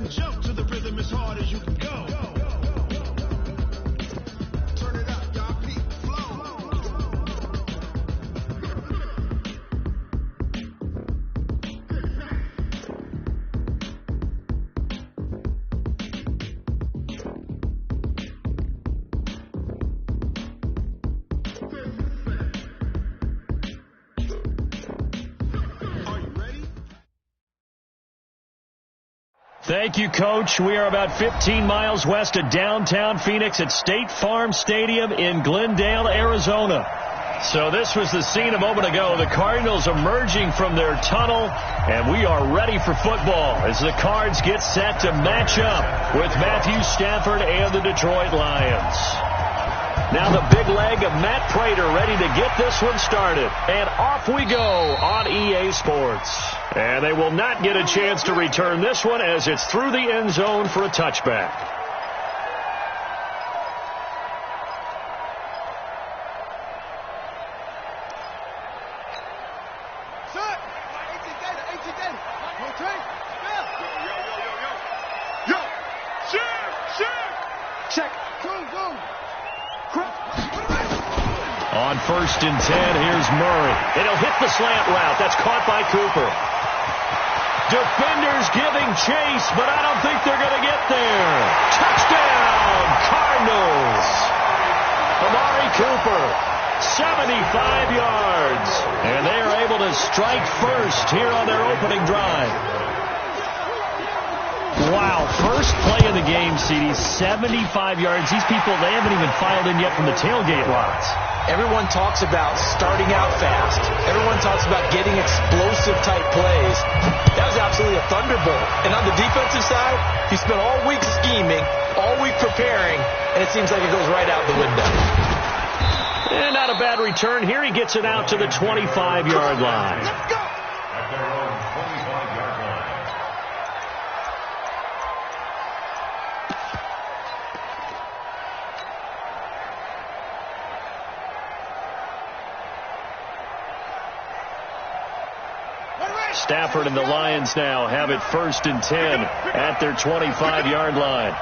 and jump to the rhythm as hard as you can go. Turn it up, y'all. Keep Thank you, Coach. We are about 15 miles west of downtown Phoenix at State Farm Stadium in Glendale, Arizona. So this was the scene a moment ago. The Cardinals emerging from their tunnel, and we are ready for football as the Cards get set to match up with Matthew Stafford and the Detroit Lions. Now the big leg of Matt Prater ready to get this one started. And off we go on EA Sports. And they will not get a chance to return this one as it's through the end zone for a touchback. On 1st and 10, here's Murray. It'll hit the slant route. That's caught by Cooper. Defenders giving chase, but I don't think they're going to get there. Touchdown, Cardinals. Amari Cooper, 75 yards. And they are able to strike first here on their opening drive. Wow, first play of the game, CD, 75 yards. These people, they haven't even filed in yet from the tailgate lots. Everyone talks about starting out fast. Everyone talks about getting explosive-type plays. That was absolutely a thunderbolt. And on the defensive side, he spent all week scheming, all week preparing, and it seems like it goes right out the window. And not a bad return here. He gets it out to the 25-yard line. Let's go. Stafford and the Lions now have it 1st and 10 at their 25-yard line.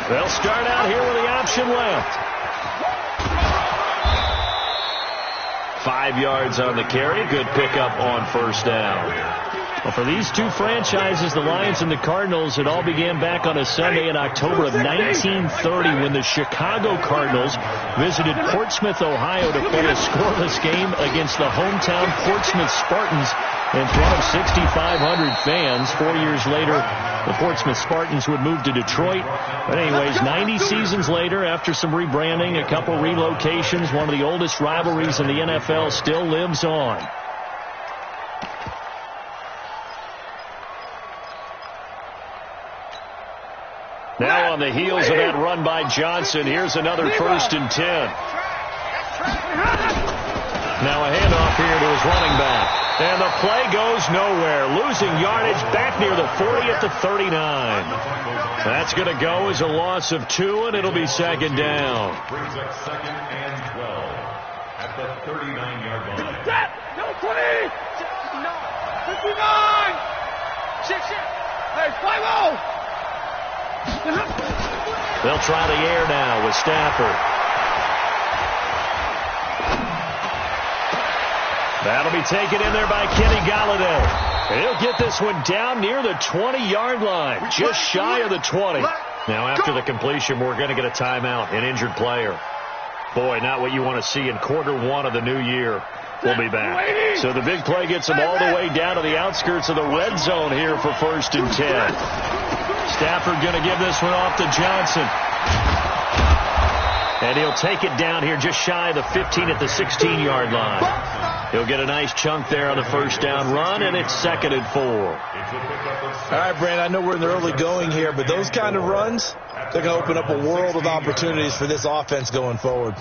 They'll start out here with the option left. 5 yards on the carry. Good pickup on 1st down. Well, for these two franchises, the Lions and the Cardinals, it all began back on a Sunday in October of 1930 when the Chicago Cardinals visited Portsmouth, Ohio to play a scoreless game against the hometown Portsmouth Spartans in front of 6,500 fans. 4 years later, the Portsmouth Spartans would move to Detroit. But anyways, 90 seasons later, after some rebranding, a couple relocations, one of the oldest rivalries in the NFL still lives on. Now on the heels of that run by Johnson, here's another 1st and 10. Now a handoff here to his running back. And the play goes nowhere. Losing yardage back near the 40 at the 39. That's going to go as a loss of 2, and it'll be 2nd down. Brings up 2nd and 12 at the 39-yard line. No, 20! 59! 6, hey, 5-0! They'll try the air now with Stafford. That'll be taken in there by Kenny Golladay. He'll get this one down near the 20-yard line, just shy of the 20. Now after the completion, we're going to get a timeout, an injured player. Boy, not what you want to see in Q1 of the new year. We'll be back. So the big play gets them all the way down to the outskirts of the red zone here for 1st and 10. Stafford going to give this one off to Johnson. And he'll take it down here just shy of the 15 at the 16-yard line. He'll get a nice chunk there on the 1st down run, and it's 2nd and 4. All right, Brandon, I know we're in the early going here, but those kind of runs, they're going to open up a world of opportunities for this offense going forward.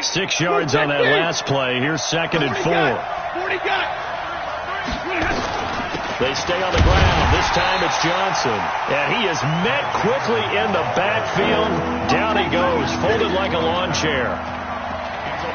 6 yards on that last play. Here's 2nd and 4. 40 got. They stay on the ground. This time it's Johnson. And he is met quickly in the backfield. Down he goes, folded like a lawn chair.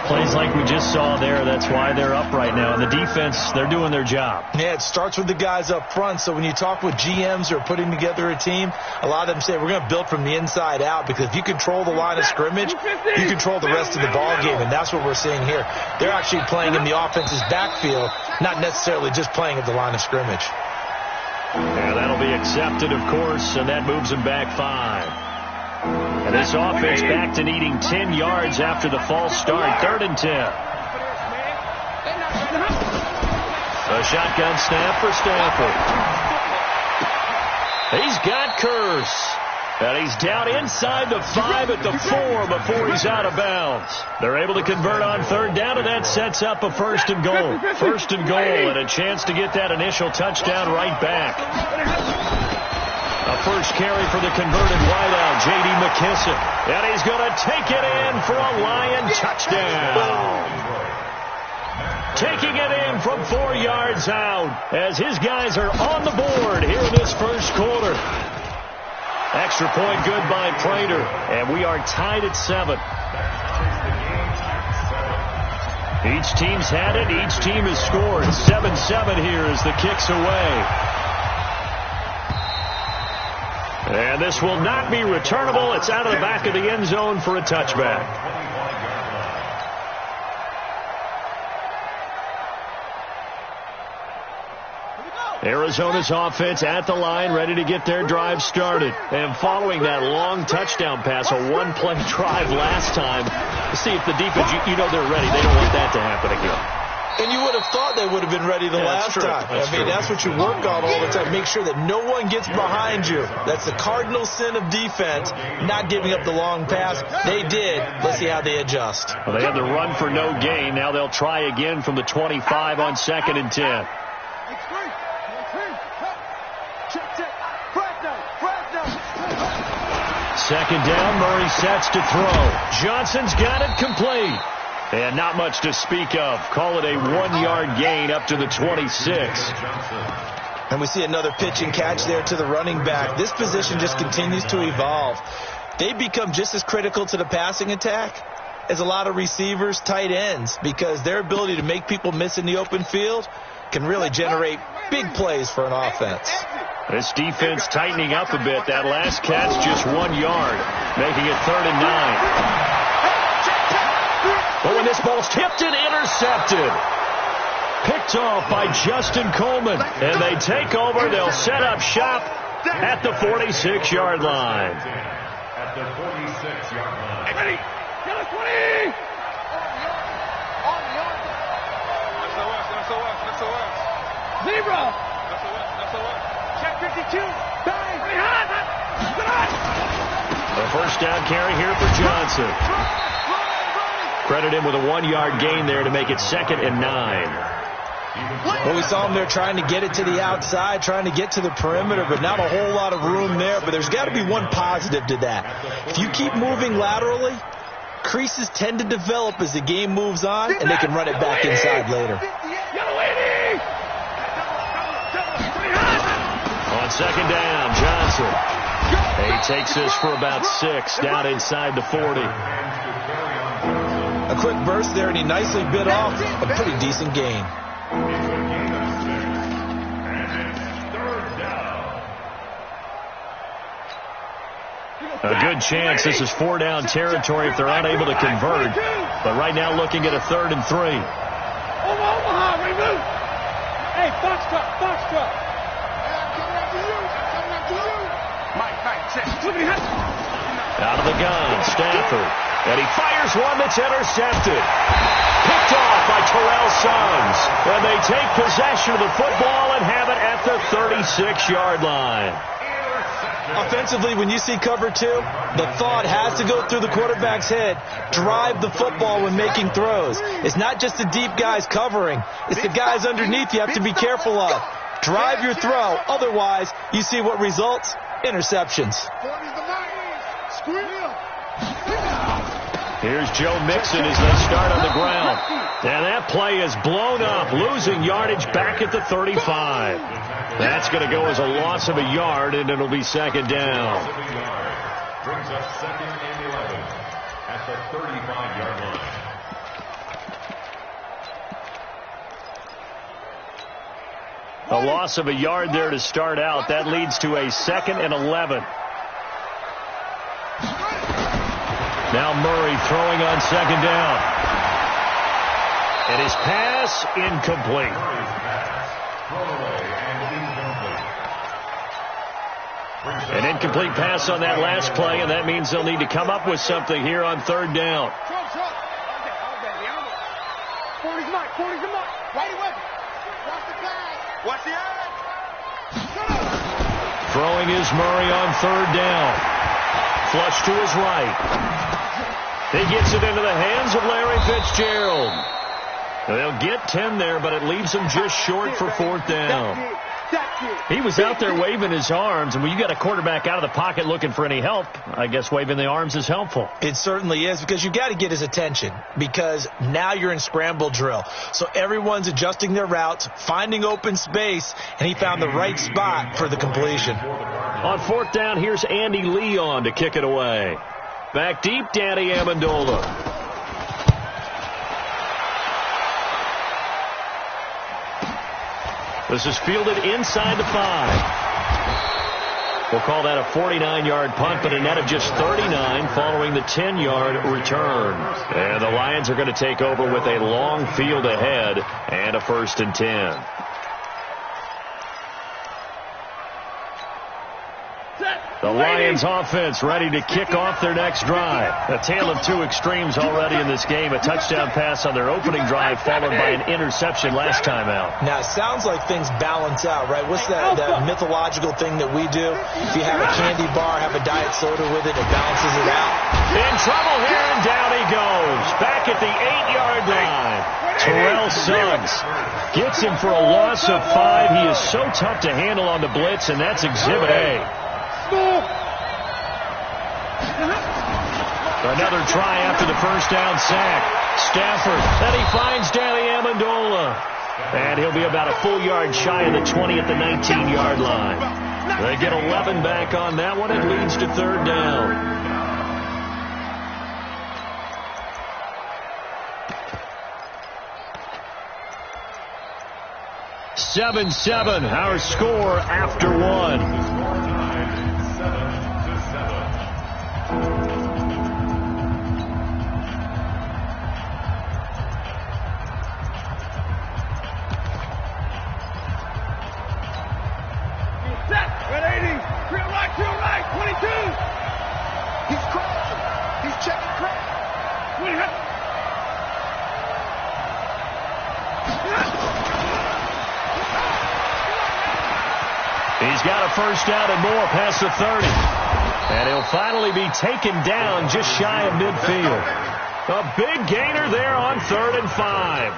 Plays like we just saw there, that's why they're up right now. And the defense, they're doing their job. Yeah, it starts with the guys up front. So when you talk with GMs who are putting together a team, a lot of them say we're going to build from the inside out, because if you control the line of scrimmage, you control the rest of the ball game, and that's what we're seeing here. They're actually playing in the offense's backfield, not necessarily just playing at the line of scrimmage. And that'll be accepted, of course, and that moves them back 5. And this offense back to needing 10 yards after the false start. 3rd and 10. A shotgun snap for Stanford. He's got Curse. And he's down inside the 5 at the 4 before he's out of bounds. They're able to convert on 3rd down, and that sets up a 1st and goal. 1st and goal, and a chance to get that initial touchdown right back. A first carry for the converted wideout, J.D. McKissick. And he's going to take it in for a Lion touchdown. Taking it in from 4 yards out as his guys are on the board here in this first quarter. Extra point good by Prater, and we are tied at 7. Each team's had it. Each team has scored. 7-7 here as the kick's away. And this will not be returnable. It's out of the back of the end zone for a touchback. Arizona's offense at the line, ready to get their drive started. And following that long touchdown pass, a one-play drive last time, to see if the defense, you know they're ready. They don't want that to happen again. And you would have thought they would have been ready the last time. That's what you work on all the time. Make sure that no one gets behind you. That's the cardinal sin of defense, not giving up the long pass. They did. Let's see how they adjust. Well, they had the run for no gain. Now they'll try again from the 25 on 2nd and 10. Second down, Murray sets to throw. Johnson's got it complete. And not much to speak of. Call it a 1-yard gain up to the 26. And we see another pitch and catch there to the running back. This position just continues to evolve. They become just as critical to the passing attack as a lot of receivers, tight ends, because their ability to make people miss in the open field can really generate big plays for an offense. This defense tightening up a bit. That last catch just 1 yard, making it 3rd and 9. But when this ball's tipped and intercepted, picked off by Justin Coleman, and they take over. They'll set up shop at the 46-yard line. At the 46-yard line. Ready? Yellow 20! Zebra! Check 52! Bang! The first down carry here for Johnson. Credit him with a 1-yard gain there to make it 2nd and 9. Well, we saw him there trying to get it to the outside, trying to get to the perimeter, but not a whole lot of room there. But there's got to be one positive to that. If you keep moving laterally, creases tend to develop as the game moves on, and they can run it back inside later. On 2nd down, Johnson. He takes this for about 6 down inside the 40. A quick burst there, and he nicely bit off a pretty decent gain. A good chance this is 4-down territory if they're unable to convert. But right now looking at a 3rd and 3. Omaha, remove! Hey, box truck! Out of the gun, Stafford. And he fires one that's intercepted. Picked off by Terrell Suggs. And they take possession of the football and have it at the 36-yard line. Offensively, when you see cover 2, the thought has to go through the quarterback's head. Drive the football when making throws. It's not just the deep guys covering. It's the guys underneath you have to be careful of. Drive your throw. Otherwise, you see what results? Interceptions. Here's Joe Mixon as they start on the ground. And that play is blown up, losing yardage back at the 35. That's going to go as a loss of a yard, and it'll be 2nd down. Brings up 2nd and 11 at the 35-yard line. A loss of a yard there to start out. That leads to a 2nd and 11. Now Murray throwing on 2nd down. And his pass incomplete. An incomplete pass on that last play, and that means they'll need to come up with something here on 3rd down. 40's the mark. 40's the mark. Right away. Watch the pass. Watch the edge. Throwing is Murray on 3rd down. Flush to his right. He gets it into the hands of Larry Fitzgerald. They'll get 10 there, but it leaves them just short for 4th down. He was out there waving his arms, and when you got a quarterback out of the pocket looking for any help, I guess waving the arms is helpful. It certainly is, because you got to get his attention, because now you're in scramble drill. So everyone's adjusting their routes, finding open space, and he found the right spot for the completion. On 4th down, here's Andy Leon to kick it away. Back deep, Danny Amendola. This is fielded inside the 5. We'll call that a 49-yard punt, but a net of just 39 following the 10-yard return. And the Lions are going to take over with a long field ahead and a 1st and 10. The Lions offense ready to kick off their next drive. A tale of two extremes already in this game. A touchdown pass on their opening drive followed by an interception last time out. Now, it sounds like things balance out, right? What's that mythological thing that we do? If you have a candy bar, have a diet soda with it, it balances it out. In trouble here, and down he goes. Back at the 8-yard line. Terrell Suggs gets him for a loss of 5. He is so tough to handle on the blitz, and that's Exhibit A. Another try after the 1st down sack. Stafford, then he finds Danny Amendola. And he'll be about a full yard shy of the 20 at the 19-yard line. They get 11 back on that one. It leads to 3rd down. (7-7) our score after 1. He's got a 1st down and more past the 30. And he'll finally be taken down just shy of midfield. A big gainer there on 3rd and 5.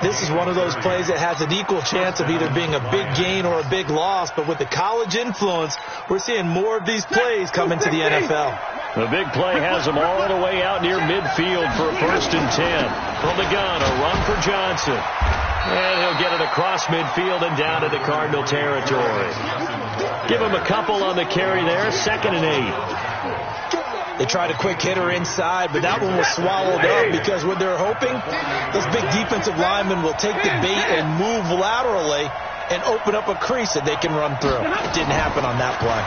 This is one of those plays that has an equal chance of either being a big gain or a big loss. But with the college influence, we're seeing more of these plays come into the NFL. The big play has him all the way out near midfield for a 1st and 10. From the gun, a run for Johnson. And he'll get it across midfield and down into Cardinal territory. Give him a couple on the carry there. 2nd and 8. They tried a quick hitter inside, but that one was swallowed up because what they're hoping, those big defensive linemen will take the bait and move laterally and open up a crease that they can run through. It didn't happen on that play.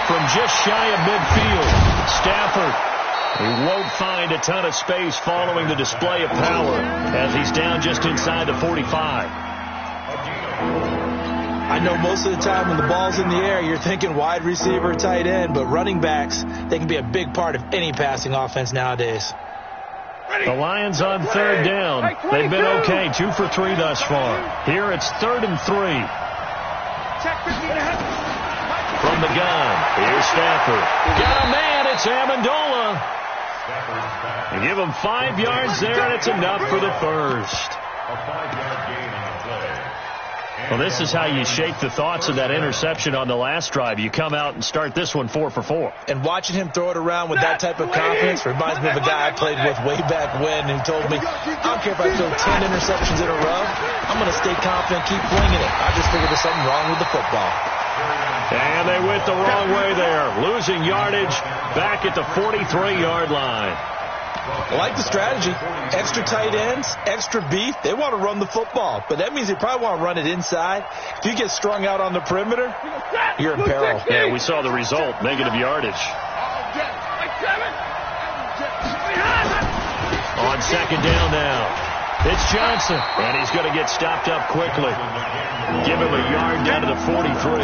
From just shy of midfield, Stafford. He won't find a ton of space following the display of power as he's down just inside the 45. I know most of the time when the ball's in the air, you're thinking wide receiver, tight end, but running backs, they can be a big part of any passing offense nowadays. The Lions on 3rd down. They've been okay, 2 for 3 thus far. Here it's 3rd and 3. From the gun, here's Stafford. Got a man, it's Amendola. And give him 5 yards there, and it's enough for the 1st. A 5-yard gain on the play. Well, this is how you shake the thoughts of that interception on the last drive. You come out and start this one 4 for 4. And watching him throw it around with that type of confidence reminds me of a guy I played with way back when who told me, I don't care if I throw 10 interceptions in a row, I'm going to stay confident, keep flinging it. I just figured there's something wrong with the football. And they went the wrong way there, losing yardage back at the 43-yard line. I like the strategy. Extra tight ends, extra beef. They want to run the football, but that means they probably want to run it inside. If you get strung out on the perimeter, you're in peril. Yeah, we saw the result, negative yardage. On second down now. It's Johnson, and he's going to get stopped up quickly. Give him a yard down to the 43.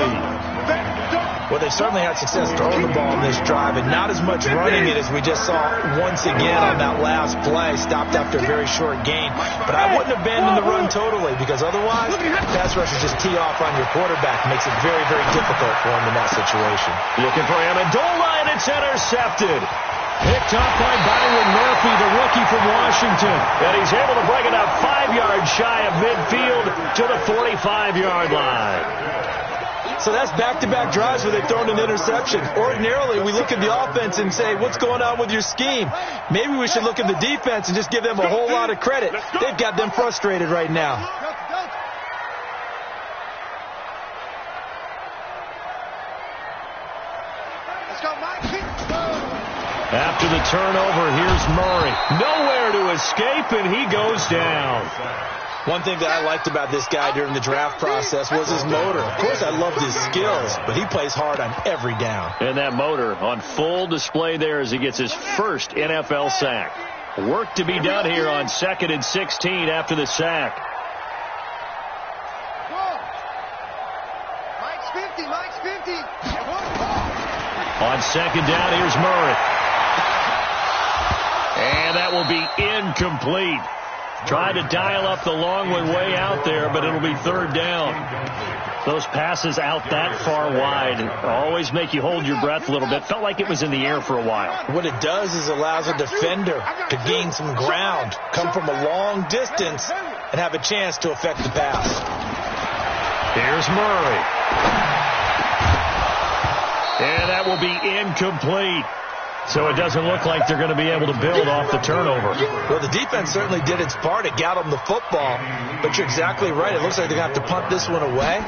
Well, they certainly had success throwing the ball in this drive, and not as much running it as we just saw once again on that last play, stopped after a very short gain. But I wouldn't abandon the run totally, because otherwise, pass rushers just tee off on your quarterback. Makes it very, very difficult for him in that situation. Looking for Amendola, and it's intercepted. Picked up by Byron Murphy, the rookie from Washington. And he's able to bring it up 5 yards shy of midfield to the 45-yard line. So that's back-to-back drives where they've thrown an interception. Ordinarily, we look at the offense and say, what's going on with your scheme? Maybe we should look at the defense and just give them a whole lot of credit. They've got them frustrated right now. Let's go, Mike. After the turnover, here's Murray. Nowhere to escape, and he goes down. One thing that I liked about this guy during the draft process was his motor. Of course, I loved his skills, but he plays hard on every down. And that motor on full display there as he gets his first NFL sack. Work to be done here on 2nd and 16 after the sack. Mike's 50. On second down, here's Murray. And that will be incomplete. Tried to dial up the long one way out there, but it'll be third down. Those passes out that far wide always make you hold your breath a little bit. Felt like it was in the air for a while. What it does is allows a defender to gain some ground, come from a long distance, and have a chance to affect the pass. Here's Murray. And that will be incomplete. So it doesn't look like they're going to be able to build off the turnover. Well, the defense certainly did its part. It got them the football. But you're exactly right. It looks like they're going to have to punt this one away.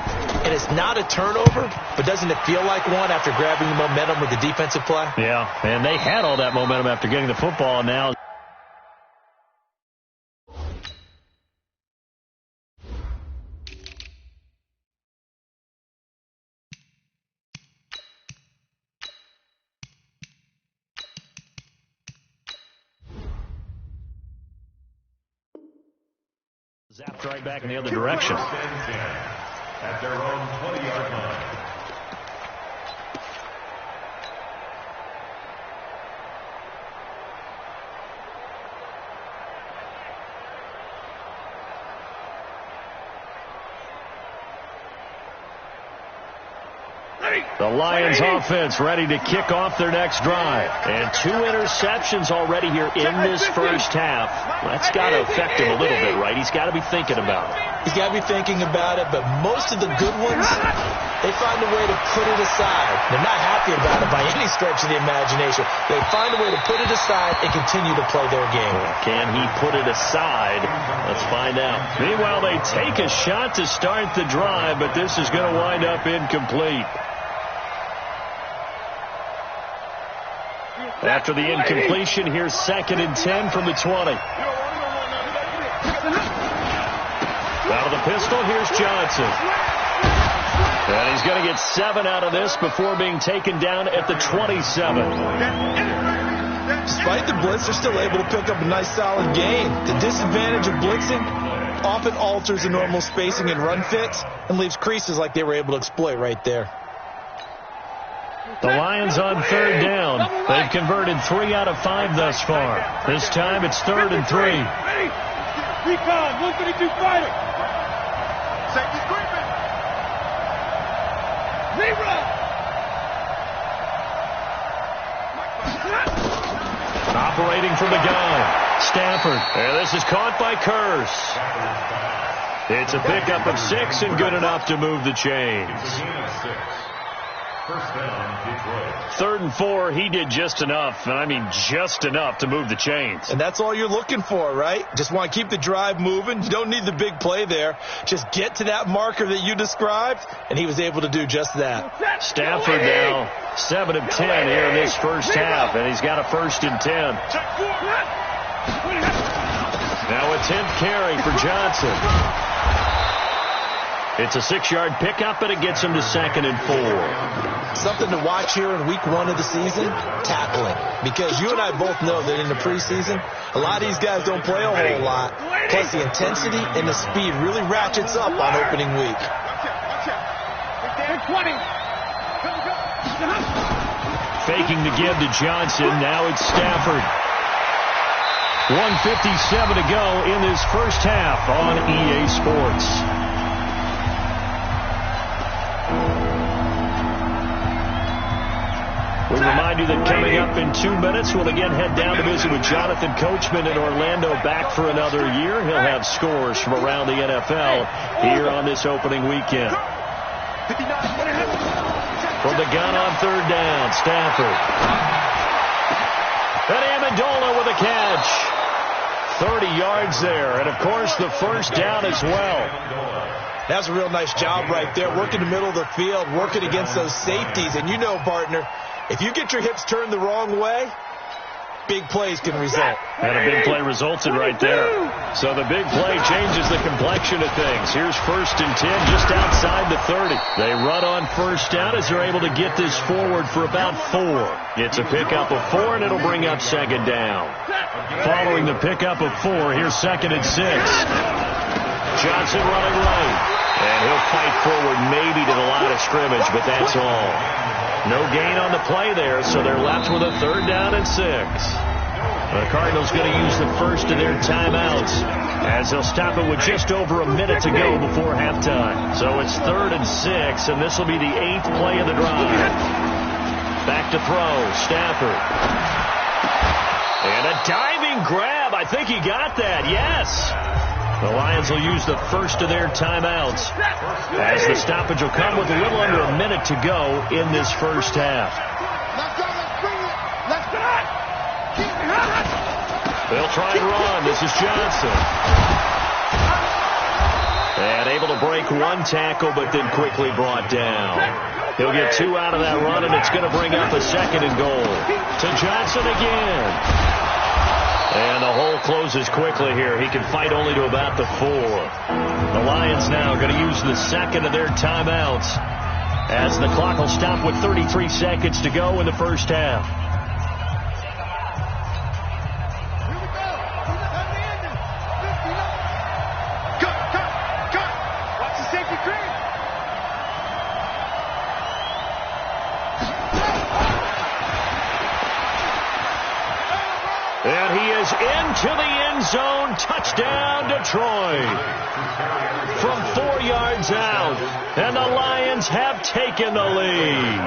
And it's not a turnover, but doesn't it feel like one after grabbing the momentum with the defensive play? Yeah, and they had all that momentum after getting the football now. Zapped right back in the other direction. At their own 20-yard line. The Lions offense ready to kick off their next drive. And 2 interceptions already here in this first half. That's got to affect him a little bit, right? He's got to be thinking about it. He's got to be thinking about it, but most of the good ones, they find a way to put it aside. They're not happy about it by any stretch of the imagination. They find a way to put it aside and continue to play their game. Can he put it aside? Let's find out. Meanwhile, they take a shot to start the drive, but this is going to wind up incomplete. After the incompletion, here's 2nd and 10 from the 20. Out of the pistol, here's Johnson. And he's going to get 7 out of this before being taken down at the 27. Despite the blitz, they're still able to pick up a nice solid gain. The disadvantage of blitzing often alters the normal spacing and run fits and leaves creases like they were able to exploit right there. The Lions on 3rd down. They've converted 3 out of 5 thus far. This time it's 3rd and 3. Recon, 132 fighter. Safety creeping. Zero. Operating from the gun. Stafford. And this is caught by Curse. It's a pickup of 6 and good enough to move the chains. First down, Detroit. 3rd and 4, he did just enough, and I mean just enough to move the chains. And that's all you're looking for, right? Just want to keep the drive moving. You don't need the big play there. Just get to that marker that you described, and he was able to do just that. Stafford now 7 of 10 here in this first half, and he's got a 1st and 10. Now a 10th carry for Johnson. It's a 6-yard pickup, and it gets him to 2nd and 4. Something to watch here in week 1 of the season, tackling. Because you and I both know that in the preseason, a lot of these guys don't play a whole lot. Plus the intensity and the speed really ratchets up on opening week. Faking the give to Johnson. Now it's Stafford. 1:57 to go in this first half on EA Sports. We remind you that coming up in 2 minutes, we'll again head down to visit with Jonathan Coachman in Orlando, back for another year. He'll have scores from around the NFL here on this opening weekend. From the gun on 3rd down, Stafford. And Amendola with a catch. 30 yards there, and of course the first down as well. That's a real nice job right there, working the middle of the field, working against those safeties. And you know, partner, if you get your hips turned the wrong way, big plays can result. And a big play resulted right there. So the big play changes the complexion of things. Here's 1st and 10 just outside the 30. They run on 1st down as they're able to get this forward for about 4. It's a pickup of 4, and it'll bring up 2nd down. Following the pickup of 4, here's 2nd and 6. Johnson running right. And he'll fight forward maybe to the line of scrimmage, but that's all. No gain on the play there, so they're left with a 3rd down and 6. The Cardinals going to use the first of their timeouts as they'll stop it with just over a minute to go before halftime. So it's 3rd and 6, and this will be the 8th play of the drive. Back to throw, Stafford. And a diving grab. I think he got that, yes. The Lions will use the first of their timeouts as the stoppage will come with a little under a minute to go in this first half. Let's go, let's bring it. Let's go. They'll try and run. This is Johnson. And able to break 1 tackle, but then quickly brought down. He'll get 2 out of that run, and it's going to bring up a 2nd and goal. To Johnson again. And the hole closes quickly here. He can fight only to about the 4. The Lions now going to use the 2nd of their timeouts as the clock will stop with 33 seconds to go in the first half. Watch the safety cream. And he is into the end zone. Touchdown, Detroit. From 4 yards out. And the Lions have taken the lead.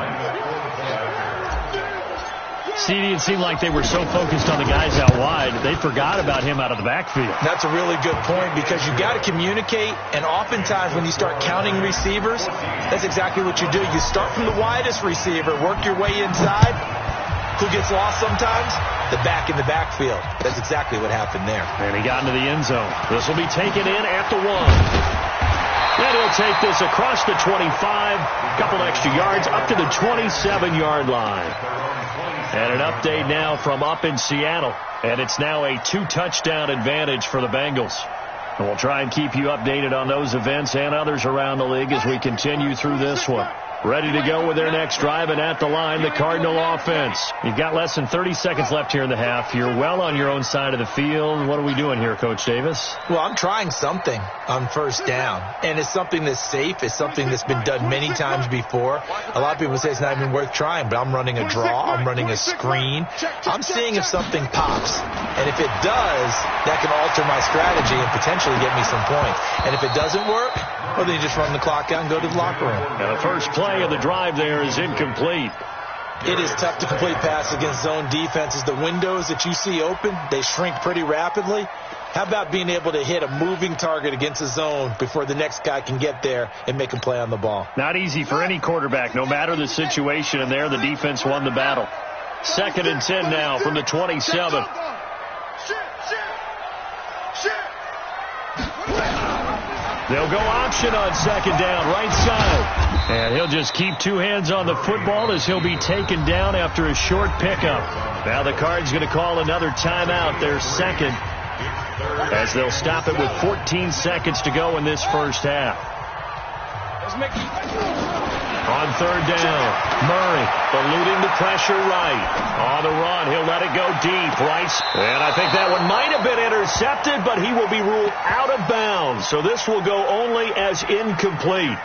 CD, it seemed like they were so focused on the guys out wide, they forgot about him out of the backfield. That's a really good point because you got to communicate, and oftentimes when you start counting receivers, that's exactly what you do. You start from the widest receiver, work your way inside. Who gets lost sometimes? The back in the backfield. That's exactly what happened there. And he got into the end zone. This will be taken in at the 1. And he'll take this across the 25, couple extra yards, up to the 27-yard line. And an update now from up in Seattle. And it's now a 2-touchdown advantage for the Bengals. And we'll try and keep you updated on those events and others around the league as we continue through this one. Ready to go with their next drive, and at the line, the Cardinal offense. You've got less than 30 seconds left here in the half. You're well on your own side of the field. What are we doing here, Coach Davis? Well, I'm trying something on 1st down, and it's something that's safe. It's something that's been done many times before. A lot of people say it's not even worth trying, but I'm running a draw. I'm running a screen. I'm seeing if something pops, and if it does, that can alter my strategy and potentially get me some points. And if it doesn't work, well, then you just run the clock out and go to the locker room. Now, the first play of the drive there is incomplete. It is tough to complete passes against zone defenses. The windows that you see open, they shrink pretty rapidly. How about being able to hit a moving target against a zone before the next guy can get there and make a play on the ball? Not easy for any quarterback, no matter the situation, and there the defense won the battle. 2nd and 10 now from the 27. They'll go option on second down, right side. And he'll just keep two hands on the football as he'll be taken down after a short pickup. Now the Cards going to call another timeout, their second, as they'll stop it with 14 seconds to go in this first half. On third down, Murray eluding the pressure right. On the run, he'll let it go deep, right. And I think that one might have been intercepted, but he will be ruled out of bounds. So this will go only as incomplete.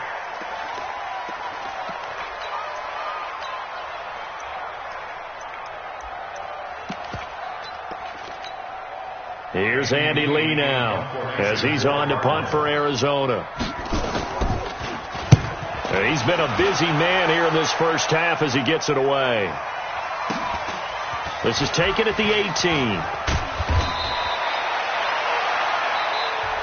Here's Andy Lee now as he's on to punt for Arizona. He's been a busy man here in this first half as he gets it away. This is taken at the 18.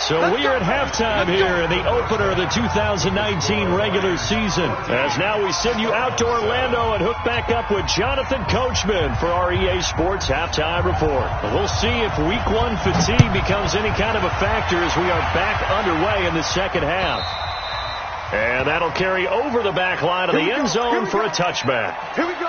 So we are at halftime here in the opener of the 2019 regular season. As now we send you out to Orlando and hook back up with Jonathan Coachman for our EA Sports Halftime Report. We'll see if Week 1 fatigue becomes any kind of a factor as we are back underway in the second half. And that'll carry over the back line of the end zone for a touchback. Here we go.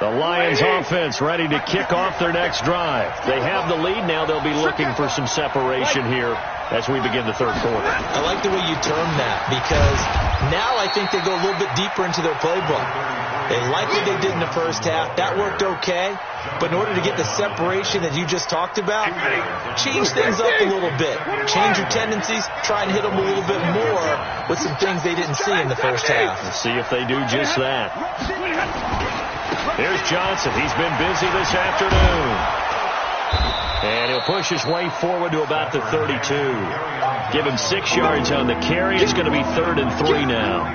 The Lions offense ready to kick off their next drive. They have the lead. Now they'll be looking for some separation here as we begin the third quarter. I like the way you term that because now I think they go a little bit deeper into their playbook. They like what they did in the first half. That worked okay. But in order to get the separation that you just talked about, change things up a little bit. Change your tendencies. Try and hit them a little bit more with some things they didn't see in the first half. Let's see if they do just that. Here's Johnson. He's been busy this afternoon. And he'll push his way forward to about the 32. Give him 6 yards on the carry. It's going to be 3rd and 3 now.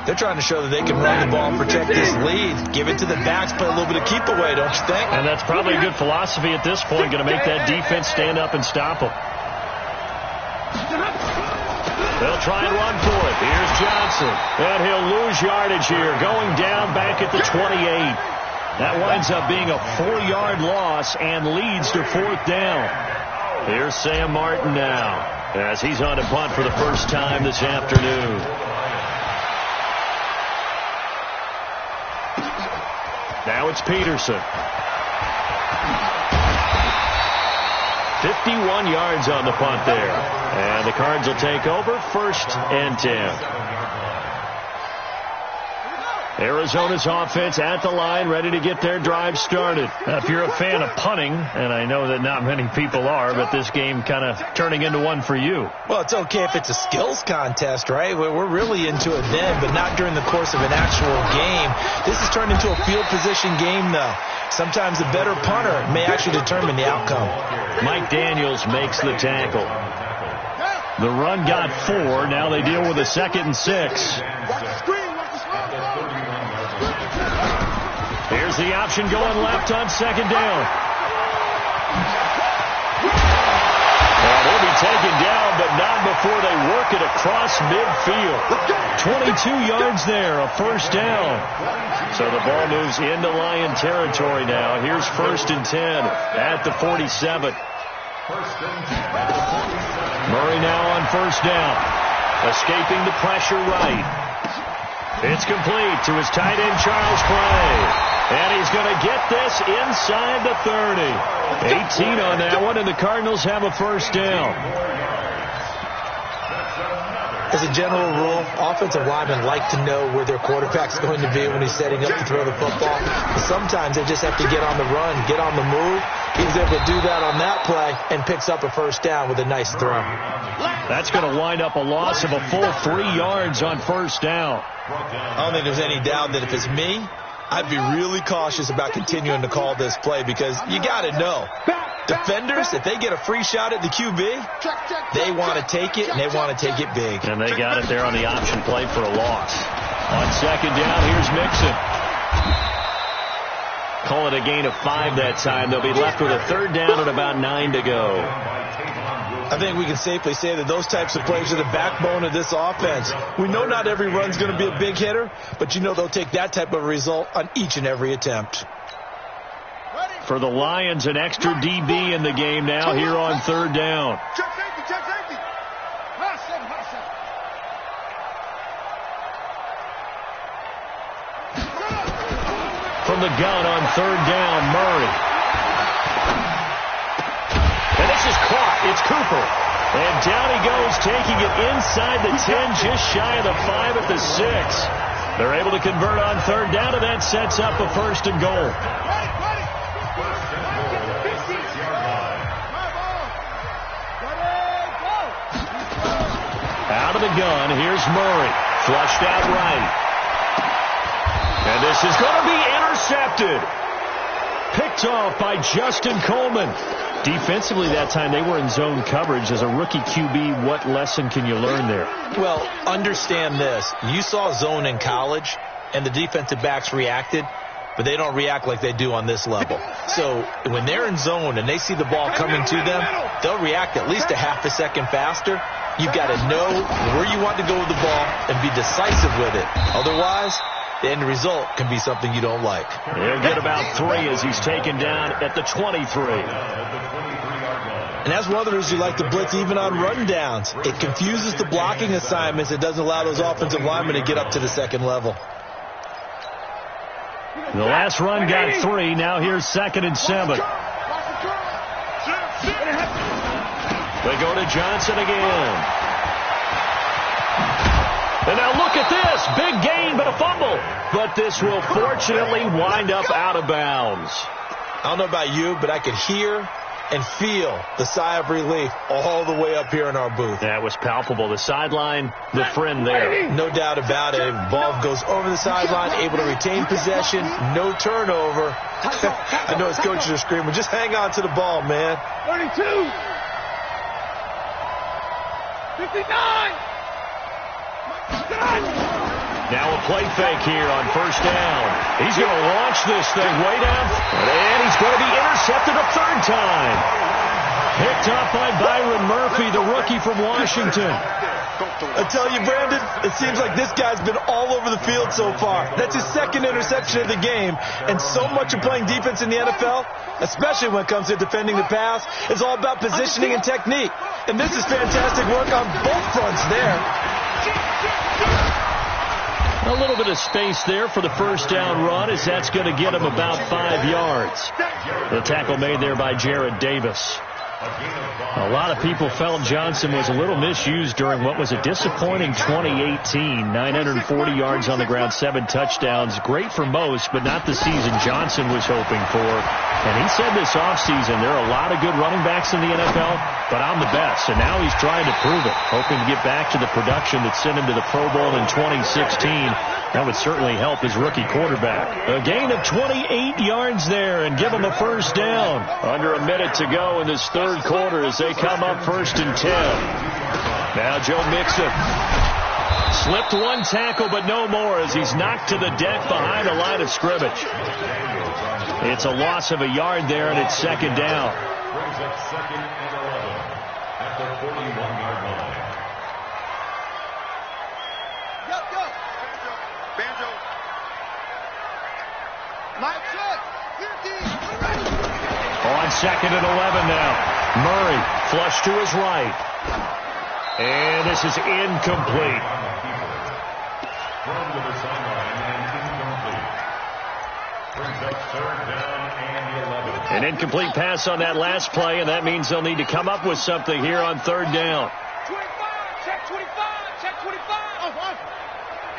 They're trying to show that they can run the ball and protect this lead. Give it to the backs, play a little bit of keep away, don't you think? And that's probably a good philosophy at this point, going to make that defense stand up and stop them. They'll try and run for it. Here's Johnson. And he'll lose yardage here, going down back at the 28. That winds up being a 4-yard loss and leads to 4th down. Here's Sam Martin now as he's on to punt for the first time this afternoon. Now it's Peterson. 51 yards on the punt there. And the Cards will take over 1st and 10. Arizona's offense at the line, ready to get their drive started. Now, if you're a fan of punting, and I know that not many people are, but this game kind of turning into one for you. Well, it's okay if it's a skills contest, right? We're really into it then, but not during the course of an actual game. This has turned into a field position game, though. Sometimes the better punter may actually determine the outcome. Mike Daniels makes the tackle. The run got 4. Now they deal with a 2nd and 6. Here's the option going left on 2nd down. Well, they'll be taken down, but not before they work it across midfield. 22 yards there, a 1st down. So the ball moves into Lion territory now. Here's 1st and 10 at the 47. Murray now on 1st down. Escaping the pressure right. It's complete to his tight end, Charles Clay. And he's going to get this inside the 30. 18 on that one, and the Cardinals have a 1st down. As a general rule, offensive linemen like to know where their quarterback's going to be when he's setting up to throw the football. But sometimes they just have to get on the run, get on the move. He was able to do that on that play and picks up a 1st down with a nice throw. That's going to wind up a loss of a full 3 yards on 1st down. I don't think there's any doubt that if it's me, I'd be really cautious about continuing to call this play because you got to know. Defenders, if they get a free shot at the QB, they want to take it, and they want to take it big. And they got it there on the option play for a loss. On 2nd down, here's Mixon. Call it a gain of 5 that time. They'll be left with a 3rd down and about 9 to go. I think we can safely say that those types of plays are the backbone of this offense. We know not every run's going to be a big hitter, but you know they'll take that type of result on each and every attempt. For the Lions, an extra DB in the game now here on third down. Check safety, check safety. Hot seven, hot seven. From the gun on third down, Murray. And this is caught. It's Cooper. And down he goes, taking it inside the 10, just shy of the 5 at the 6. They're able to convert on third down, and that sets up a first and goal. Out of the gun, here's Murray. Flushed out right. And this is going to be intercepted. Picked off by Justin Coleman. Defensively that time, they were in zone coverage. As a rookie QB, what lesson can you learn there? Well, understand this. You saw zone in college, and the defensive backs reacted, but they don't react like they do on this level. So when they're in zone and they see the ball coming to them, they'll react at least a half a second faster. You've got to know where you want to go with the ball and be decisive with it. Otherwise, the end result can be something you don't like. He'll get about 3 as he's taken down at the 23. And that's one of the reasons you like to blitz even on rundowns. It confuses the blocking assignments. It doesn't allow those offensive linemen to get up to the second level. The last run got 3. Now here's 2nd and 7. They go to Johnson again. And now look at this. Big gain, but a fumble. But this will fortunately wind up out of bounds. I don't know about you, but I could hear and feel the sigh of relief all the way up here in our booth. That was palpable. The sideline, the friend there. No doubt about it. Ball goes over the sideline, able to retain possession, no turnover. I know his coaches are screaming, just hang on to the ball, man. 32. 59. Now a play fake here on first down. He's going to launch this thing way down. And he's going to be intercepted a third time. Picked up by Byron Murphy, the rookie from Washington. I tell you, Brandon, it seems like this guy's been all over the field so far. That's his 2nd interception of the game. And so much of playing defense in the NFL, especially when it comes to defending the pass, is all about positioning and technique. And this is fantastic work on both fronts there. A little bit of space there for the first down run, as that's going to get him about 5 yards. The tackle made there by Jared Davis. A lot of people felt Johnson was a little misused during what was a disappointing 2018. 940 yards on the ground, 7 touchdowns. Great for most, but not the season Johnson was hoping for. And he said this offseason, there are a lot of good running backs in the NFL, but I'm the best. And now he's trying to prove it, hoping to get back to the production that sent him to the Pro Bowl in 2016. That would certainly help his rookie quarterback. A gain of 28 yards there and give him a first down. Under a minute to go in this third quarter as they come up 1st and 10. Now Joe Mixon slipped one tackle, but no more as he's knocked to the deck behind the line of scrimmage. It's a loss of a yard there, and it's 2nd down. Brings up 2nd and 11 at the 41-yard line. Banjo. Mike check. 50. On 2nd and 11 now. Murray flush to his right. And this is incomplete. Thrown to the sideline and incomplete. Brings up 3rd down and 11. An incomplete pass on that last play, and that means they'll need to come up with something here on 3rd down. 25. Check 25. Check 25. Off.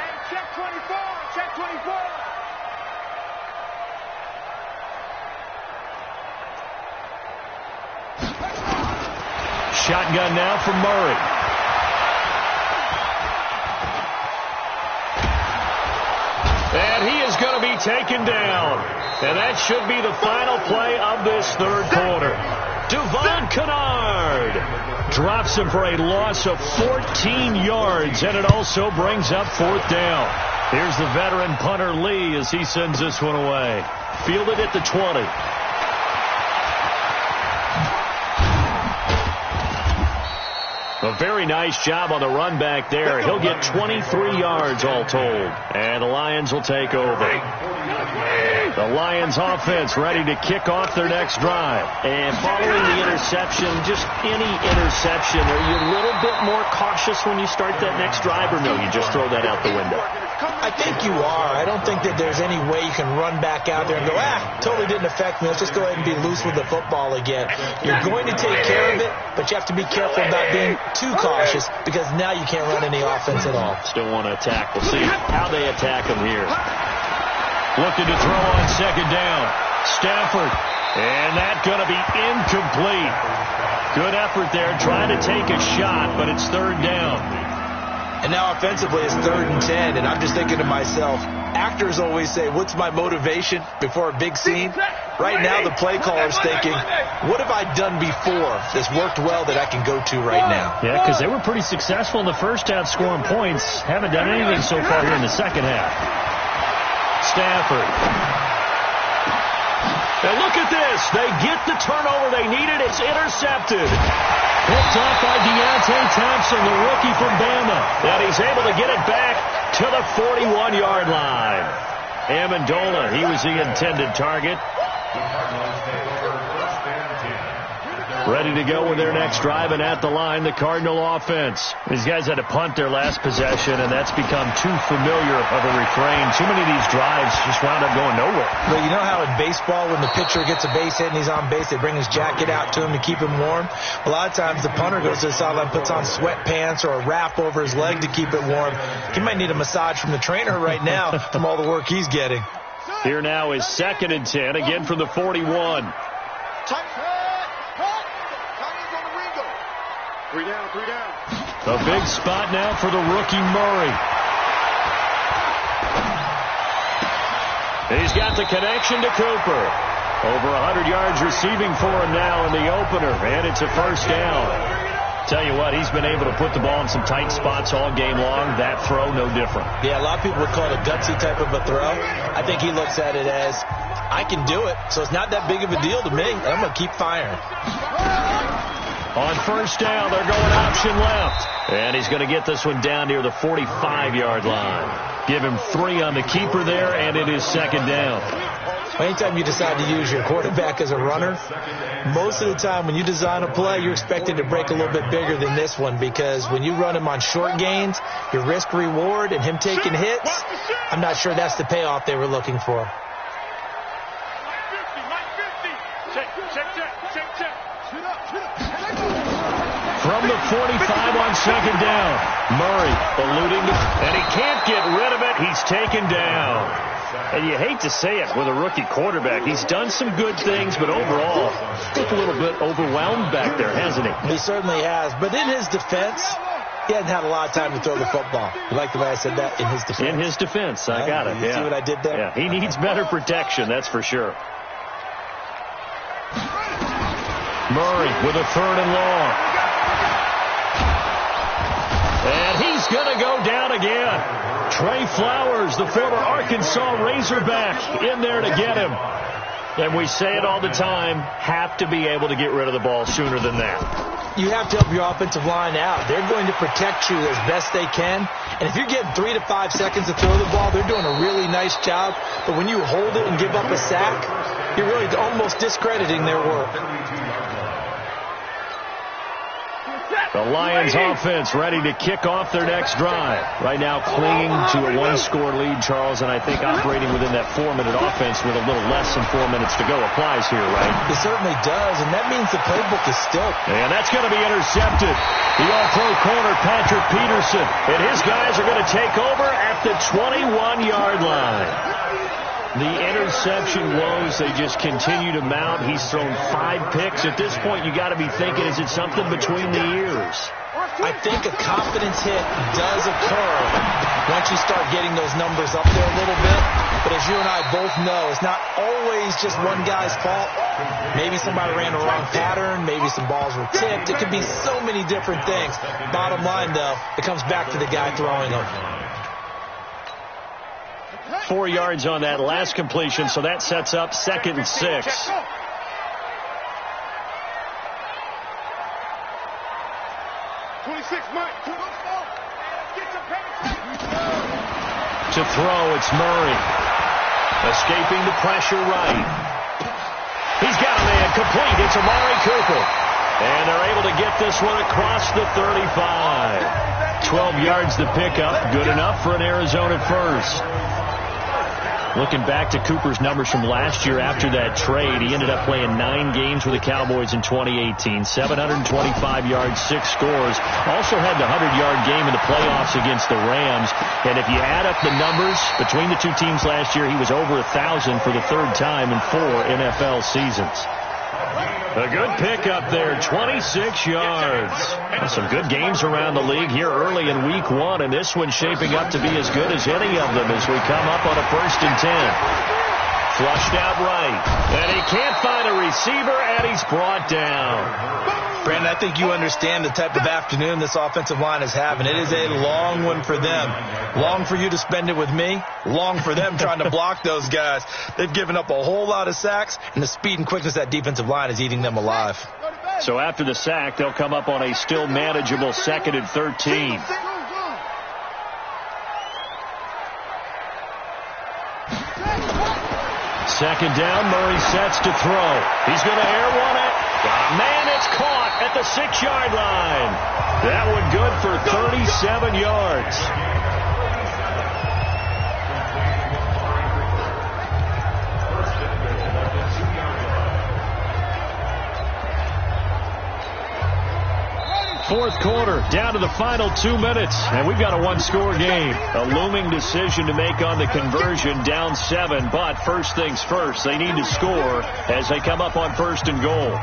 And check 24. Check 24. Shotgun now from Murray. And he is going to be taken down. And that should be the final play of this third quarter. Devon Kennard drops him for a loss of 14 yards, and it also brings up 4th down. Here's the veteran punter Lee as he sends this one away. Fielded at the 20. A very nice job on the run back there. He'll get 23 yards all told. And the Lions will take over. The Lions offense ready to kick off their next drive. And following the interception, just any interception, are you a little bit more cautious when you start that next drive, or no, you just throw that out the window? I think you are. I don't think that there's any way you can run back out there and go, totally didn't affect me. Let's just go ahead and be loose with the football again. You're going to take care of it, but you have to be careful about being too cautious because now you can't run any offense at all. Still want to attack. We'll see how they attack him here. Looking to throw on second down. Stafford. And that's going to be incomplete. Good effort there trying to take a shot, but it's third down. And now offensively it's 3rd and 10, and I'm just thinking to myself, actors always say, what's my motivation before a big scene? Right now the play caller's thinking, what have I done before that's worked well that I can go to right now? Yeah, because they were pretty successful in the first half scoring points. Haven't done anything so far here in the second half. Stafford. And look at this. They get the turnover they needed. It's intercepted. Picked off by Deontay Thompson, the rookie from Bama. And he's able to get it back to the 41-yard line. Amendola, he was the intended target. Ready to go with their next drive, and at the line, the Cardinal offense. These guys had to punt their last possession, and that's become too familiar of a refrain. Too many of these drives just wound up going nowhere. But you know how in baseball, when the pitcher gets a base hit and he's on base, they bring his jacket out to him to keep him warm? A lot of times the punter goes to the sideline, puts on sweatpants or a wrap over his leg to keep it warm. He might need a massage from the trainer right now from all the work he's getting. Here now is 2nd and 10, again from the 41. 3 down, 3 down. A big spot now for the rookie Murray. He's got the connection to Cooper. Over 100 yards receiving for him now in the opener, and it's a first down. Tell you what, he's been able to put the ball in some tight spots all game long. That throw, no different. Yeah, a lot of people would call it a gutsy type of a throw. I think he looks at it as, I can do it, so it's not that big of a deal to me. I'm going to keep firing. On first down, they're going option left. And he's going to get this one down near the 45-yard line. Give him 3 on the keeper there, and it is 2nd down. Anytime you decide to use your quarterback as a runner, most of the time when you design a play, you're expected to break a little bit bigger than this one, because when you run him on short gains, your risk-reward and him taking hits, I'm not sure that's the payoff they were looking for. From the 45 on second down, Murray eluding, and he can't get rid of it. He's taken down. And you hate to say it with a rookie quarterback. He's done some good things, but overall, he's a little bit overwhelmed back there, hasn't he? He certainly has. But in his defense, he hasn't had a lot of time to throw the football. You like the way I said that? In his defense. In his defense. I got it. You see what I did there? Yeah, he needs better protection, that's for sure. Murray with a 3rd and long. And he's going to go down again. Trey Flowers, the former Arkansas Razorback, in there to get him. And we say it all the time, have to be able to get rid of the ball sooner than that. You have to help your offensive line out. They're going to protect you as best they can. And if you're getting 3 to 5 seconds to throw the ball, they're doing a really nice job. But when you hold it and give up a sack, you're really almost discrediting their work. The Lions offense ready to kick off their next drive. Right now clinging to a 1-score lead, Charles, and I think operating within that 4-minute offense with a little less than 4 minutes to go applies here, right? It certainly does, and that means the playbook is still. And that's going to be intercepted. The all-pro corner, Patrick Peterson, and his guys are going to take over at the 21-yard line. The interception woes, they just continue to mount. He's thrown 5 picks. At this point, you got to be thinking, is it something between the ears? I think a confidence hit does occur once you start getting those numbers up there a little bit. But as you and I both know, it's not always just one guy's fault. Maybe somebody ran a wrong pattern. Maybe some balls were tipped. It could be so many different things. Bottom line, though, it comes back to the guy throwing them. 4 yards on that last completion, so that sets up 2nd and 6. To throw, it's Murray. Escaping the pressure right. He's got a man complete. It's Amari Cooper. And they're able to get this one across the 35. 12 yards to pick up. Good enough for an Arizona first. Looking back to Cooper's numbers from last year after that trade, he ended up playing 9 games with the Cowboys in 2018. 725 yards, 6 scores. Also had the 100-yard game in the playoffs against the Rams. And if you add up the numbers between the two teams last year, he was over 1,000 for the 3rd time in 4 NFL seasons. A good pickup there, 26 yards. Some good games around the league here early in week 1, and this one's shaping up to be as good as any of them as we come up on a 1st and 10. Flushed out right, and he can't find a receiver, and he's brought down. Brandon, I think you understand the type of afternoon this offensive line is having. It is a long one for them. Long for you to spend it with me. Long for them trying to block those guys. They've given up a whole lot of sacks, and the speed and quickness of that defensive line is eating them alive. So after the sack, they'll come up on a still manageable 2nd and 13. Second down, Murray sets to throw. He's going to air one it. Man, it's caught at the 6-yard line. That one good for 37 yards. Fourth quarter, down to the final 2 minutes, and we've got a 1-score game. A looming decision to make on the conversion, down 7, but first things first, they need to score as they come up on 1st and goal.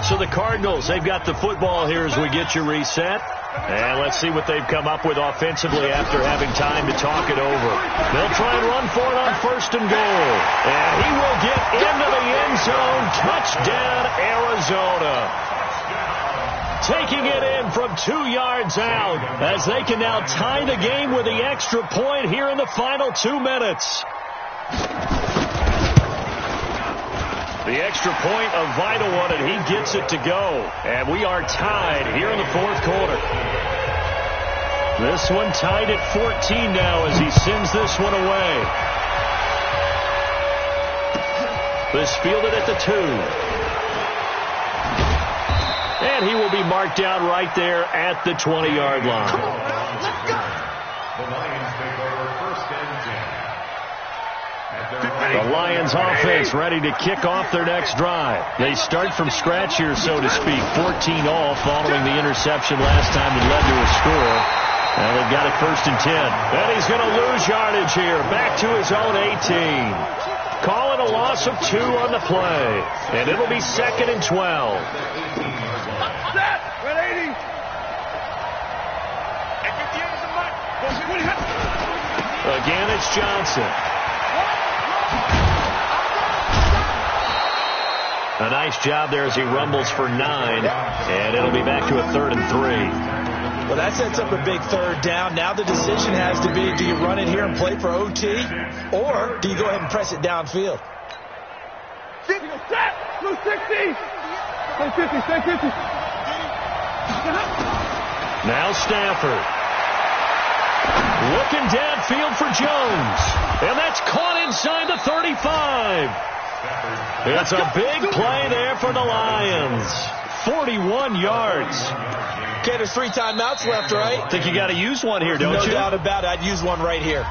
So the Cardinals, they've got the football here as we get you reset. And let's see what they've come up with offensively after having time to talk it over. They'll try and run for it on 1st and goal. And he will get into the end zone. Touchdown, Arizona. Taking it in from 2 yards out as they can now tie the game with the extra point here in the final 2 minutes. The extra point, a vital one, and he gets it to go. And we are tied here in the 4th quarter. This one tied at 14 now as he sends this one away. This fielded at the 2. And he will be marked down right there at the 20-yard line. The Lions take over 1st and 10. The Lions offense ready to kick off their next drive. They start from scratch here, so to speak. 14 all following the interception last time that led to a score. And they've got it 1st and 10. And he's going to lose yardage here. Back to his own 18. Call it a loss of 2 on the play. And it'll be 2nd and 12. Again, it's Johnson. A nice job there as he rumbles for 9, and it'll be back to a 3rd and 3. Well, that sets up a big 3rd down. Now the decision has to be, do you run it here and play for OT, or do you go ahead and press it downfield? 50, 260. Stay 50, stay 50. Now Stafford. Looking downfield for Jones. And that's caught inside the 35. It's a big play there for the Lions. 41 yards. Okay, there's 3 timeouts left, right? Think you got to use one here, don't you? No doubt about it. I'd use one right here.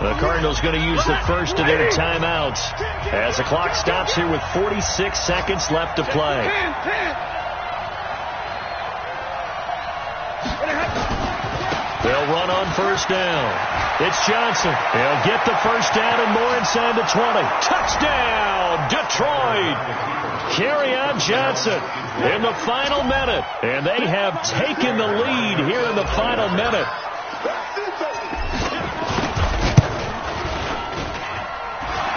The Cardinals going to use the first of their timeouts as the clock stops here with 46 seconds left to play. They'll run on 1st down. It's Johnson. He'll get the 1st down and more inside the 20. Touchdown, Detroit. Kerryon Johnson in the final minute. And they have taken the lead here in the final minute.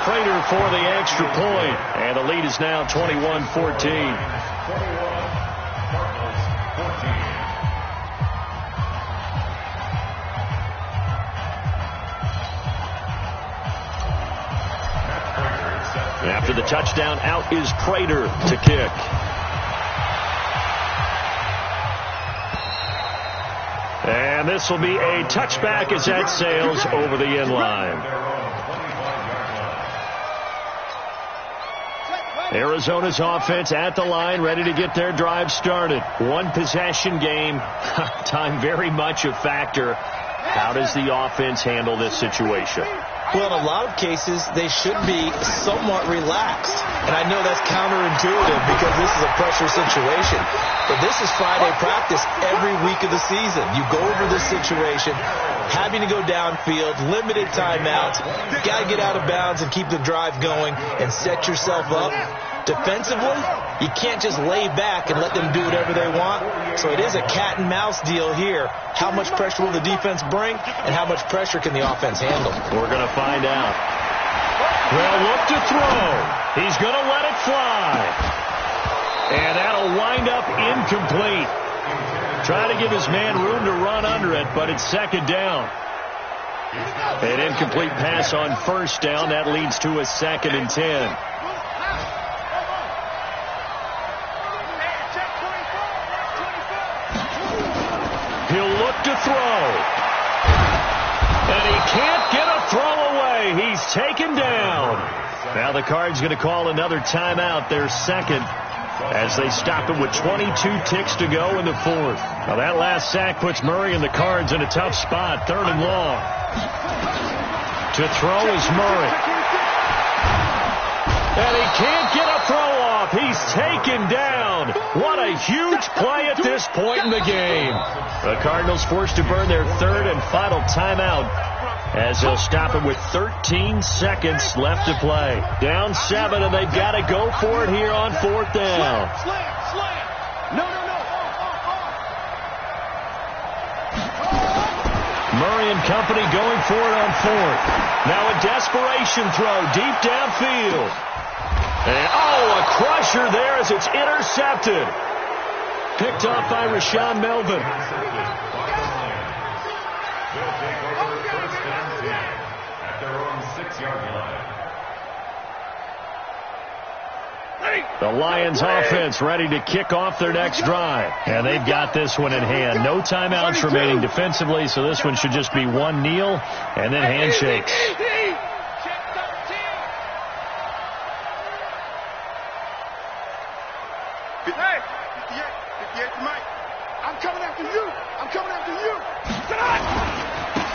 Prater for the extra point. And the lead is now 21-14. After the touchdown, out is Prater to kick. And this will be a touchback as that sails over the end line. Arizona's offense at the line, ready to get their drive started. One possession game. Time very much a factor. How does the offense handle this situation? Well, in a lot of cases, they should be somewhat relaxed. And I know that's counterintuitive because this is a pressure situation. But this is Friday practice every week of the season. You go over this situation, having to go downfield, limited timeouts. You got to get out of bounds and keep the drive going and set yourself up. Defensively, you can't just lay back and let them do whatever they want. So it is a cat and mouse deal here. How much pressure will the defense bring, and how much pressure can the offense handle? We're going to find out. Well, look to throw. He's going to let it fly. And that'll wind up incomplete. Trying to give his man room to run under it, but it's second down. An incomplete pass on first down. That leads to a 2nd and 10. He'll look to throw. And he can't get a throw away. He's taken down. Now the Cards going to call another timeout, their second, as they stop it with 22 ticks to go in the fourth. Now that last sack puts Murray and the Cards in a tough spot, 3rd and long. To throw is Murray. And he can't get a throw off. He's taken down. What a huge play at this point in the game. The Cardinals forced to burn their 3rd and final timeout as they'll stop it with 13 seconds left to play. Down 7, and they've got to go for it here on 4th down. Murray and company going for it on 4th. Now a desperation throw deep downfield. And, a crusher there as it's intercepted. Picked off by Rashawn Melvin. They'll take over 1st and 10 at their own 6-yard line. The Lions offense ready to kick off their next drive. And they've got this one in hand. No timeouts remaining defensively, so this one should just be one kneel and then handshakes.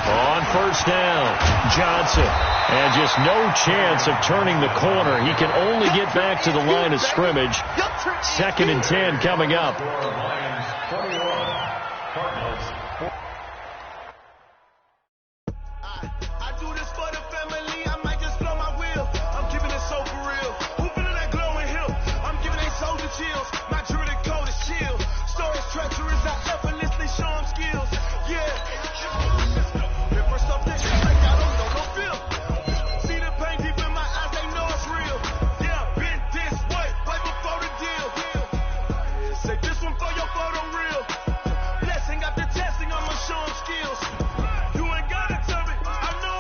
On 1st down, Johnson. And just no chance of turning the corner. He can only get back to the line of scrimmage. 2nd and 10 coming up. Lions 41, Cardinals 4. I do this for the family. I might just blow my wheel. I'm keeping it so for real. Who feeling that glowing hill? I'm giving they soldier chills. My jewelry coat is chill. Stories treacherous. I effortlessly show them skills. Yeah. First up, this like I don't know no feel. See the pain deep in my eyes. They know it's real. Yeah, been this way before the deal. Say this one for your photo reel. Blessing after testing, I'ma show them skills. You ain't gotta tell me. I know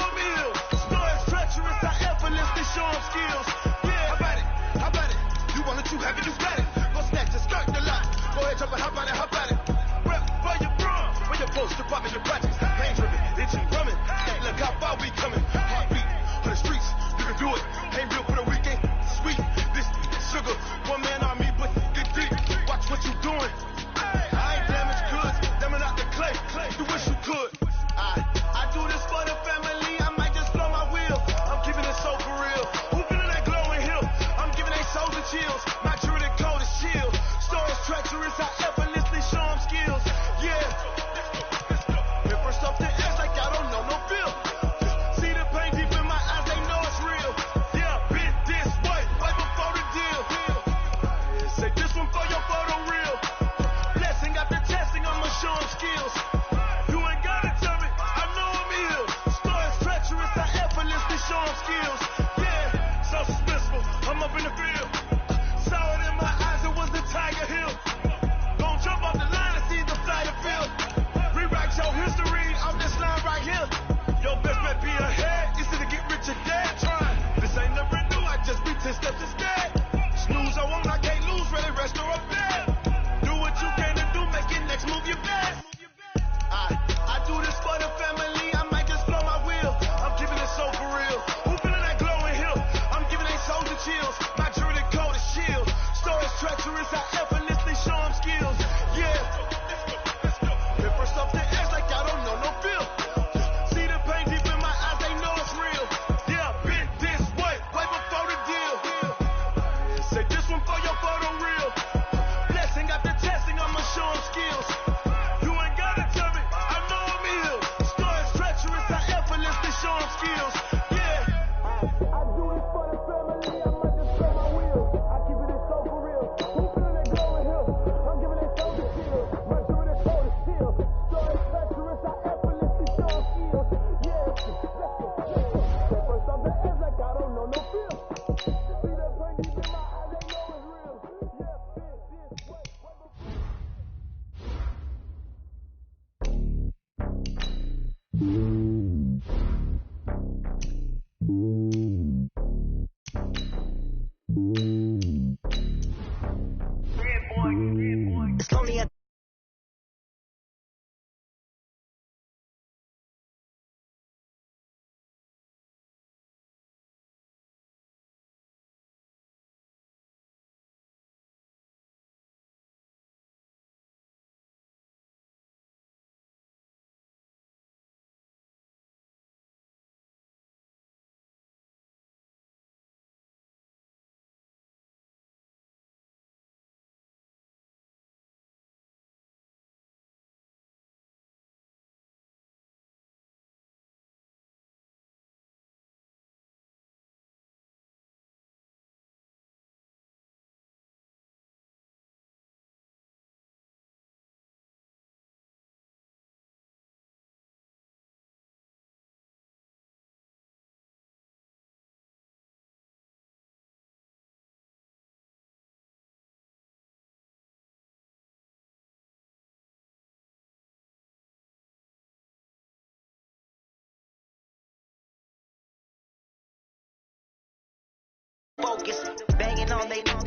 focus, banging on they door,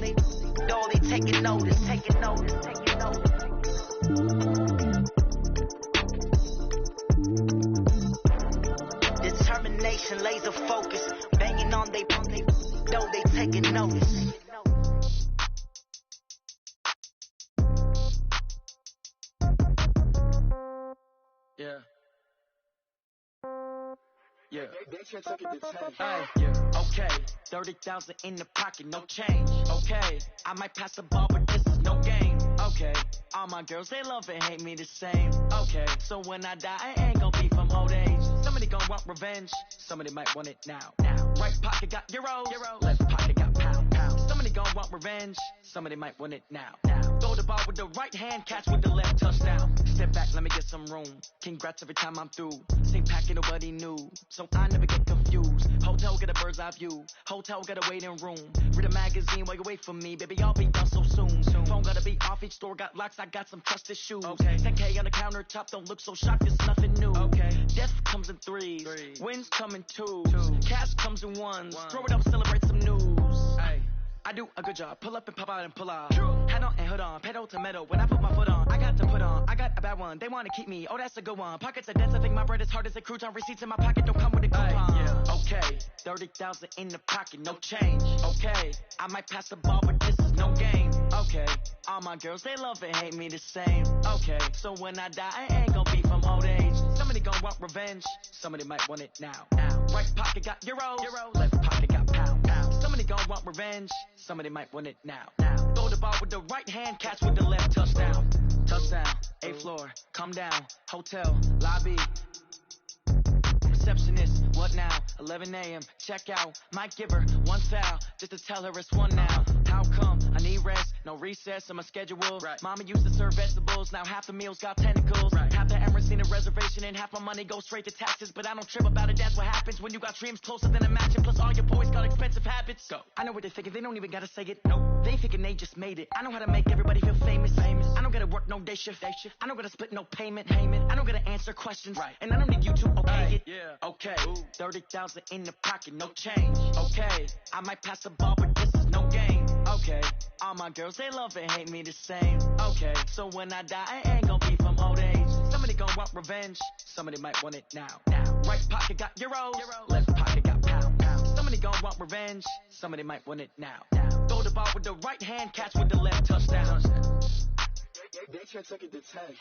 they taking notice. Determination, laser focus, banging on they door, they taking notice. Yeah. Okay, 30,000 in the pocket, no change. Okay, I might pass the ball, but this is no game. Okay, all my girls, they love and hate me the same. Okay, so when I die, I ain't gon' be from old age. Somebody gon' want revenge, somebody might want it now. Right pocket got euro, left pocket got pound. Somebody gon' want revenge, somebody might want it now. Throw the ball with the right hand, catch with the left, touchdown. Step back, let me get some room. Congrats every time I'm through. Same packet, nobody knew, so I never get confused. Hotel get a bird's eye view. Hotel get a waiting room. Read a magazine while you wait for me, baby. I'll be done so soon. Phone gotta be off. Each store got locks. I got some trusted shoes. 10K on the countertop. Don't look so shocked. It's nothing new. Death comes in threes. Wins come in twos. Cash comes in ones. Throw it up, celebrate some news. I do a good job. Pull up and pop out and pull out. Head on and hood on. Pedal to metal. When I put my foot on, I got to put on. I got a bad one. They want to keep me. Oh, that's a good one. Pockets are dense. I think my bread is hard as a crouton. Receipts in my pocket don't come with a coupon. Okay, 30,000 in the pocket, no change. Okay, I might pass the ball, but this is no game. Okay, all my girls, they love and hate me the same. Okay, so when I die, I ain't gon' be from old age. Somebody gon' want revenge. Somebody might want it now. Right pocket got euro, left pocket got pound. Somebody gon' want revenge. Somebody might want it now. Throw the ball with the right hand, catch with the left, touchdown. Touchdown, 8th floor, come down, hotel, lobby. Receptionist, what now? 11 a.m., check out. Might give her one foul, just to tell her it's one now. How come? I need rest, no recess in my schedule. Mama used to serve vegetables, now half the meals got tentacles. Half the Emirates need a reservation and half my money goes straight to taxes. But I don't trip about it, that's what happens when you got dreams closer than a mansion. Plus all your boys got expensive habits. Go. I know what they're thinking, they don't even gotta say it. Nope. They thinking they just made it. I know how to make everybody feel famous. I don't gotta work no day shift. I don't gotta split no payment. I don't gotta answer questions. And I don't need you to okay it. Okay, 30,000 in the pocket, no change. Okay, I might pass the ball, but this is no game. Okay, all my girls, they love and hate me the same. Okay, so when I die, I ain't gon' be from old age. Somebody gon' want revenge, somebody might want it now. Right pocket got euro, left pocket got pound. Somebody gon' want revenge, somebody might want it now. Throw the ball with the right hand, catch with the left, touchdown. They can't take it to 10.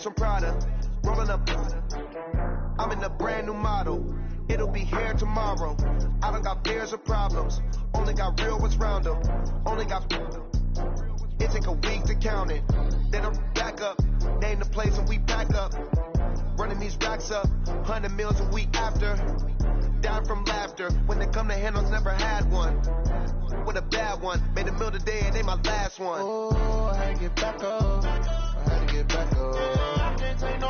From Prada, rolling up. I'm in a brand new model. It'll be here tomorrow. I don't got fears or problems. Only got real ones round them. Only got. It take a week to count it. Then I'm back up. Name the place and we back up. Running these racks up. 100 meals a week after. Down from laughter. When they come to handles, never had one. With a bad one. Made a meal today and they my last one. Oh, I had to get back up. I had to get back up. I can't take no.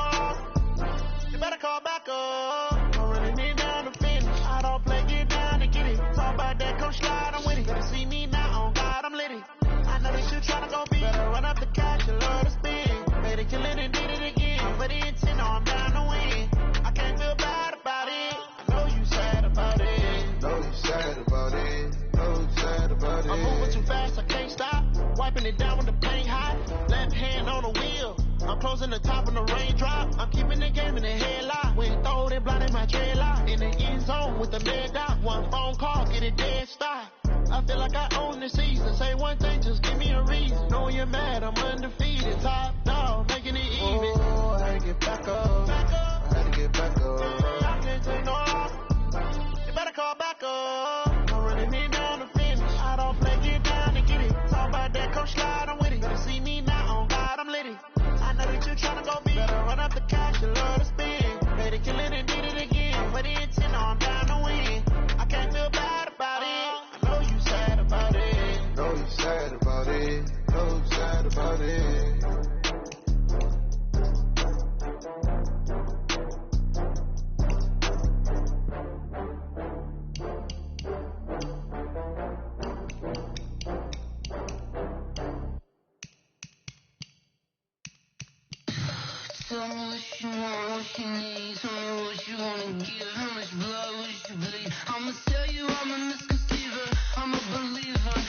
You better call back up. Don't really need down to finish. I don't play, get down to get it. Talk about that, come slide, I'm with it. Better see me now, on God, I'm litty. I know that you tryna go big. Better run up the cash, you love to spin. Better kill it and did it again. I'm ready to 10, no, I'm down to win. I can't feel bad about it. I know you sad about it. Know you sad about it. Know you sad about it. I'm moving too fast, I can't stop. Wiping it down when the paint hot. Left hand on the wheel. I'm closing the top when the raindrop. I'm keeping the game in the headlock. When throw it blind in my dreadlock. In the end zone with the red dot. One phone call, get it dead stop. I feel like I own the season. Say one thing, just give me a reason. Knowing you're mad, I'm undefeated. Top dog, making it even. Oh, I had to get back up. I had to get back up. I can't take no loss. You better call back up. Don't really need down to finish. I don't play, get down to get it. Talk about that, come slide, I'm with it. Better see me now, on God, I'm litty. I know that you tryna go big. Better run up the cash, you love to spin. Better kill it and did it again. Put the intent on, I'm down to win. I can't feel bad about it. I know you sad about it. Know you sad about it. Know you sad about it. Tell me what you want, what you need. Tell me what you wanna give. How much blood would you bleed? I'ma tell you I'm a misconceiver. I'm a believer.